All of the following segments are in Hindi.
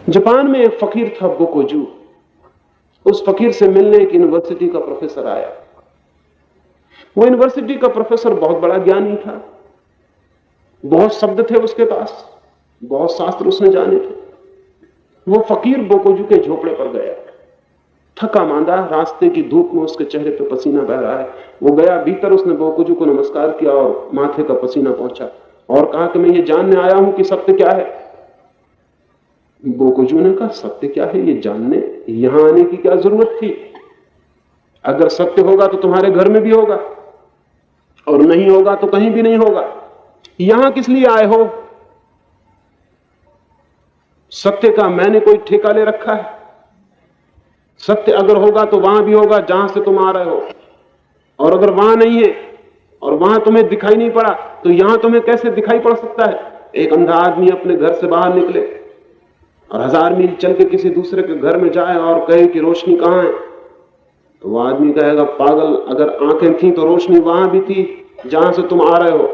जापान में एक फकीर था बोकोजू। उस फकीर से मिलने एक यूनिवर्सिटी का प्रोफेसर आया। वो यूनिवर्सिटी का प्रोफेसर बहुत बड़ा ज्ञानी था, बहुत शब्द थे उसके पास, बहुत शास्त्र उसने जाने थे। वो फकीर बोकोजू के झोपड़े पर गया, थका मांदा, रास्ते की धूप में उसके चेहरे पे पसीना बह रहा है। वो गया भीतर, उसने बोकोजू को नमस्कार किया और माथे का पसीना पहुंचा और कहा कि मैं ये जानने आया हूं कि सत्य क्या है। बोकोजू ने कहा, सत्य क्या है ये जानने यहां आने की क्या जरूरत थी? अगर सत्य होगा तो तुम्हारे घर में भी होगा, और नहीं होगा तो कहीं भी नहीं होगा। यहां किस लिए आए हो? सत्य का मैंने कोई ठेका ले रखा है? सत्य अगर होगा तो वहां भी होगा जहां से तुम आ रहे हो, और अगर वहां नहीं है और वहां तुम्हें दिखाई नहीं पड़ा तो यहां तुम्हें कैसे दिखाई पड़ सकता है? एक अंधा आदमी अपने घर से बाहर निकले और 1000 मील चल के किसी दूसरे के घर में जाए और कहे कि रोशनी कहां है, तो वह आदमी कहेगा, पागल, अगर आंखें थी तो रोशनी वहां भी थी जहां से तुम आ रहे हो,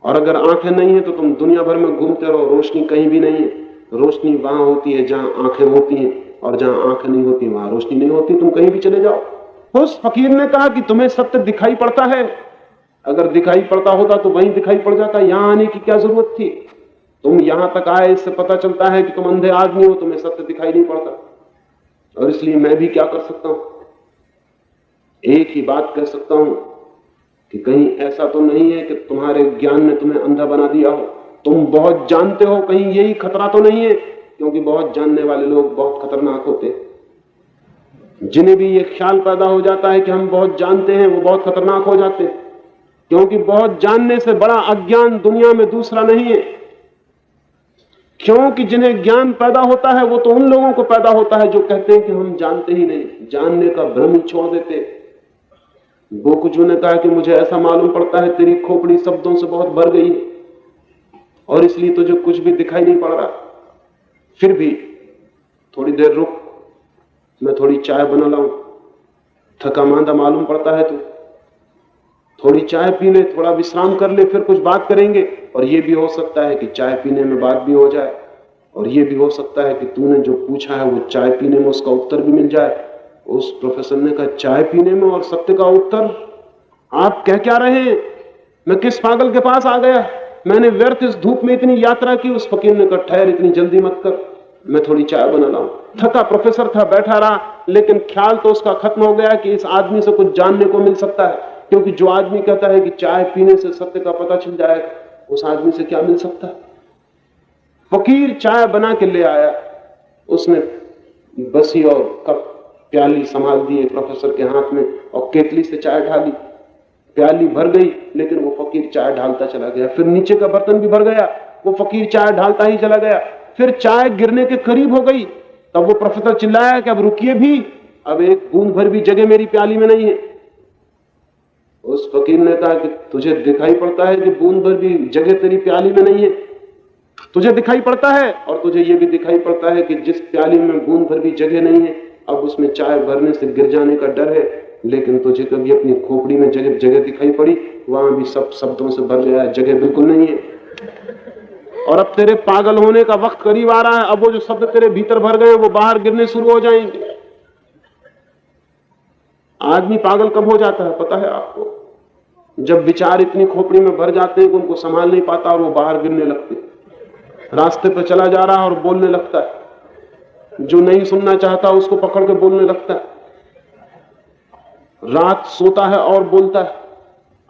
और अगर आंखें नहीं है तो तुम दुनिया भर में घूमते रहो, रोशनी कहीं भी नहीं है। रोशनी वहां होती है जहां आंखें होती हैं, और जहां आंखें नहीं होती वहां रोशनी नहीं होती, तुम कहीं भी चले जाओ। उस फकीर ने कहा कि तुम्हें सत्य दिखाई पड़ता है? अगर दिखाई पड़ता होता तो वहीं दिखाई पड़ जाता, यहां आने की क्या जरूरत थी? तुम यहां तक आए, इससे पता चलता है कि तुम अंधे आदमी हो, तुम्हें सत्य दिखाई नहीं पड़ता। और इसलिए मैं भी क्या कर सकता हूं? एक ही बात कह सकता हूं कि कहीं ऐसा तो नहीं है कि तुम्हारे ज्ञान ने तुम्हें अंधा बना दिया हो। तुम बहुत जानते हो, कहीं यही खतरा तो नहीं है? क्योंकि बहुत जानने वाले लोग बहुत खतरनाक होते हैं। जिन्हें भी ये ख्याल पैदा हो जाता है कि हम बहुत जानते हैं, वो बहुत खतरनाक हो जाते हैं, क्योंकि बहुत जानने से बड़ा अज्ञान दुनिया में दूसरा नहीं है। क्योंकि जिन्हें ज्ञान पैदा होता है वो तो उन लोगों को पैदा होता है जो कहते हैं कि हम जानते ही नहीं, जानने का भ्रम ही छोड़ देते हैं। बोकोजू ने कहा कि मुझे ऐसा मालूम पड़ता है तेरी खोपड़ी शब्दों से बहुत भर गई है और इसलिए तुझे कुछ भी दिखाई नहीं पड़ रहा। फिर भी थोड़ी देर रुक, मैं थोड़ी चाय बना लाऊं, थका मांदा मालूम पड़ता है तू, थोड़ी चाय पी ले, थोड़ा विश्राम कर ले, फिर कुछ बात करेंगे। और यह भी हो सकता है कि चाय पीने में बात भी हो जाए, और यह भी हो सकता है कि तूने जो पूछा है वो चाय पीने में उसका उत्तर भी मिल जाए। उस प्रोफेसर ने कहा, चाय पीने में और सत्य का उत्तर? आप कह क्या रहे हैं? मैं किस पागल के पास आ गया? मैंने व्यर्थ इस धूप में इतनी यात्रा की। उस फकीर ने कहा, ठहर, इतनी जल्दी मत कर, मैं थोड़ी चाय बना लाऊं। थका प्रोफेसर था, बैठा रहा, लेकिन ख्याल तो उसका खत्म हो गया कि इस आदमी से कुछ जानने को मिल सकता है। क्योंकि जो आदमी कहता है कि चाय पीने से सत्य का पता चल जाएगा, उस आदमी से क्या मिल सकता है? फकीर चाय बना के ले आया। उसने बसी और कप प्याली संभाल दिए प्रोफेसर के हाथ में और केतली से चाय ढाली। प्याली भर गई, लेकिन वो फकीर चाय ढालता चला गया। फिर नीचे का बर्तन भी भर गया, वो फकीर चाय ढालता ही चला गया। फिर चाय गिरने के करीब हो गई, तब वो प्रोफेसर चिल्लाया कि अब रुकिए भी, अब एक बूंद भर भी जगह मेरी प्याली में नहीं है। उस फकीर ने कहा कि तुझे दिखाई पड़ता है कि बूंद भर भी जगह तेरी प्याली में नहीं है? तुझे दिखाई पड़ता है, और तुझे यह भी दिखाई पड़ता है कि जिस प्याली में बूंद भर भी जगह नहीं है, अब उसमें चाय भरने से गिर जाने का डर है। लेकिन तुझे कभी अपनी खोपड़ी में जगह दिखाई पड़ी? वहां भी सब शब्दों से भर गया है, जगह बिल्कुल नहीं है। और अब तेरे पागल होने का वक्त करीब आ रहा है। अब वो जो शब्द तेरे भीतर भर गए वो बाहर गिरने शुरू हो जाएंगे। आदमी पागल कब हो जाता है पता है आपको? जब विचार इतनी खोपड़ी में भर जाते हैं कि उनको संभाल नहीं पाता और वो बाहर गिरने लगते। रास्ते पर चला जा रहा है और बोलने लगता है, जो नहीं सुनना चाहता उसको पकड़ के बोलने लगता है। रात सोता है और बोलता है,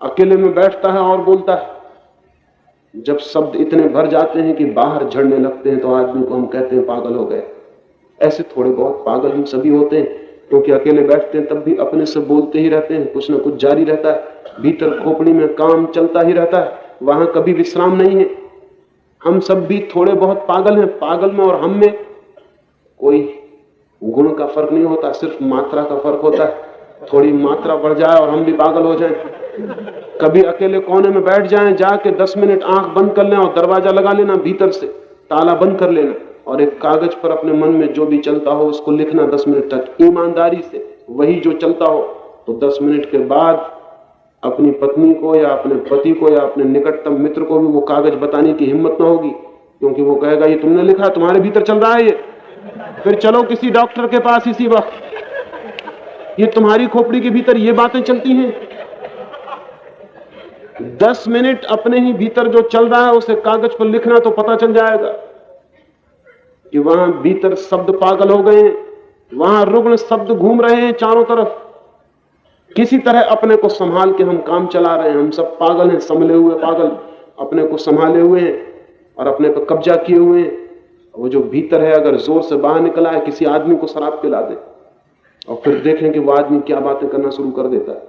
अकेले में बैठता है और बोलता है। जब शब्द इतने भर जाते हैं कि बाहर झड़ने लगते हैं तो आदमी को हम कहते हैं पागल हो गए। ऐसे थोड़े बहुत पागल हम सभी होते हैं, क्योंकि अकेले बैठते हैं तब भी अपने से बोलते ही रहते हैं, कुछ ना कुछ जारी रहता है। भीतर खोपड़ी में काम चलता ही रहता है, वहां कभी विश्राम नहीं है। हम सब भी थोड़े बहुत पागल हैं। पागल में और हम में कोई गुण का फर्क नहीं होता, सिर्फ मात्रा का फर्क होता है। थोड़ी मात्रा बढ़ जाए और हम भी पागल हो जाएं। कभी अकेले कोने में बैठ जाएं, जाके 10 मिनट आंख बंद कर लें और दरवाजा लगा लेना, भीतर से ताला बंद कर लेना, और एक कागज पर अपने मन में जो भी चलता हो उसको लिखना 10 मिनट तक ईमानदारी से, वही जो चलता हो। तो 10 मिनट के बाद अपनी पत्नी को या अपने पति को या अपने निकटतम मित्र को भी वो कागज बताने की हिम्मत ना होगी क्योंकि वो कहेगा ये तुमने लिखा, तुम्हारे भीतर चल रहा है ये, फिर चलो किसी डॉक्टर के पास इसी वक्त, ये तुम्हारी खोपड़ी के भीतर ये बातें चलती हैं। 10 मिनट अपने ही भीतर जो चल रहा है उसे कागज पर लिखना तो पता चल जाएगा कि वहां भीतर शब्द पागल हो गए हैं, वहां रुग्ण शब्द घूम रहे हैं चारों तरफ। किसी तरह अपने को संभाल के हम काम चला रहे हैं। हम सब पागल हैं, संभले हुए पागल, अपने को संभाले हुए हैं और अपने पर कब्जा किए हुए हैं। वो जो भीतर है अगर जोर से बाहर निकला है, किसी आदमी को शराब पिला दे और फिर देखें कि वो आदमी क्या बातें करना शुरू कर देता है।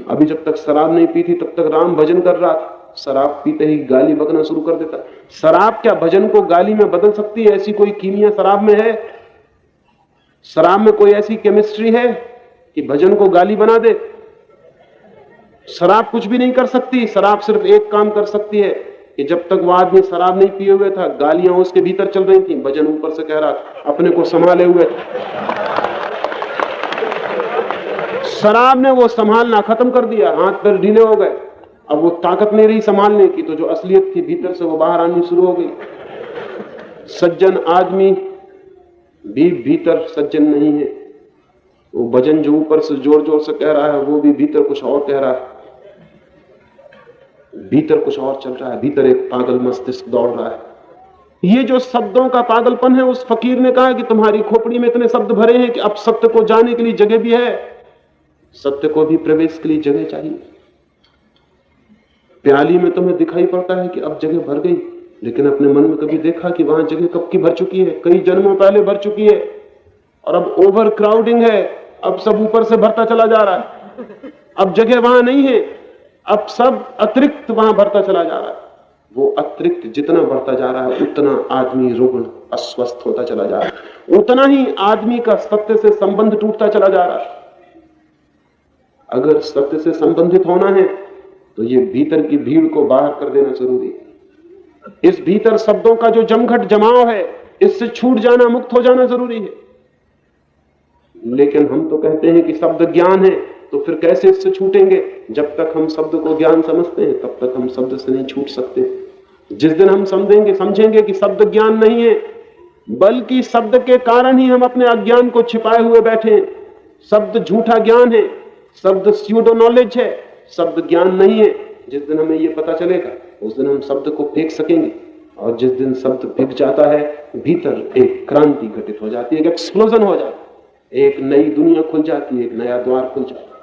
अभी जब तक शराब नहीं पी थी तब तक राम भजन कर रहा था, शराब पीते ही गाली बकना शुरू कर देता। शराब क्या भजन को गाली में बदल सकती है? ऐसी कोई कीमिया शराब में है? शराब में कोई ऐसी केमिस्ट्री है कि भजन को गाली बना दे? शराब कुछ भी नहीं कर सकती। शराब सिर्फ एक काम कर सकती है कि जब तक वो आदमी शराब नहीं पिए हुए था, गालियां उसके भीतर चल रही थी, भजन ऊपर से कह रहा था, अपने को संभाले हुए था। शराब ने वो संभालना खत्म कर दिया, हाथ पैर ढीले हो गए, अब वो ताकत नहीं रही संभालने की, तो जो असलियत थी भीतर से वो बाहर आनी शुरू हो गई। सज्जन आदमी भी भीतर सज्जन नहीं है। वो भजन जो ऊपर से जोर जोर से कह रहा है वो भी भीतर कुछ और कह रहा है, भीतर कुछ और चल रहा है, भीतर एक पागल मस्तिष्क दौड़ रहा है। ये जो शब्दों का पागलपन है, उस फकीर ने कहा कि तुम्हारी खोपड़ी में इतने शब्द भरे हैं कि अब सत्य को जाने के लिए जगह भी है, सत्य को भी प्रवेश के लिए जगह चाहिए। प्याली में तुम्हें दिखाई पड़ता है कि अब जगह भर गई, लेकिन अपने मन में कभी देखा कि वहां जगह कब की भर चुकी है? कई जन्मों पहले भर चुकी है और अब ओवर क्राउडिंग है, अब सब ऊपर से भरता चला जा रहा है, अब जगह वहां नहीं है, अब सब अतिरिक्त वहां भरता चला जा रहा है। वो अतिरिक्त जितना बढ़ता जा रहा है उतना आदमी रुग्ण अस्वस्थ होता चला जा रहा है, उतना ही आदमी का सत्य से संबंध टूटता चला जा रहा है। अगर सत्य से संबंधित होना है तो ये भीतर की भीड़ को बाहर कर देना जरूरी है। इस भीतर शब्दों का जो जमघट जमाव है, इससे छूट जाना, मुक्त हो जाना जरूरी है। लेकिन हम तो कहते हैं कि शब्द ज्ञान है, तो फिर कैसे इससे छूटेंगे? जब तक हम शब्द को ज्ञान समझते हैं तब तक हम शब्द से नहीं छूट सकते। जिस दिन हम समझेंगे कि शब्द ज्ञान नहीं है, बल्कि शब्द के कारण ही हम अपने अज्ञान को छिपाए हुए बैठे हैं, शब्द झूठा ज्ञान है, शब्द स्यूडो नॉलेज है, शब्द ज्ञान नहीं है, जिस दिन हमें यह पता चलेगा उस दिन हम शब्द को फेंक सकेंगे। और जिस दिन शब्द फेंक जाता है, भीतर एक क्रांति घटित हो जाती है, एक एक्सप्लोजन हो जाता है, एक नई दुनिया खुल जाती है, एक नया द्वार खुल जाता है।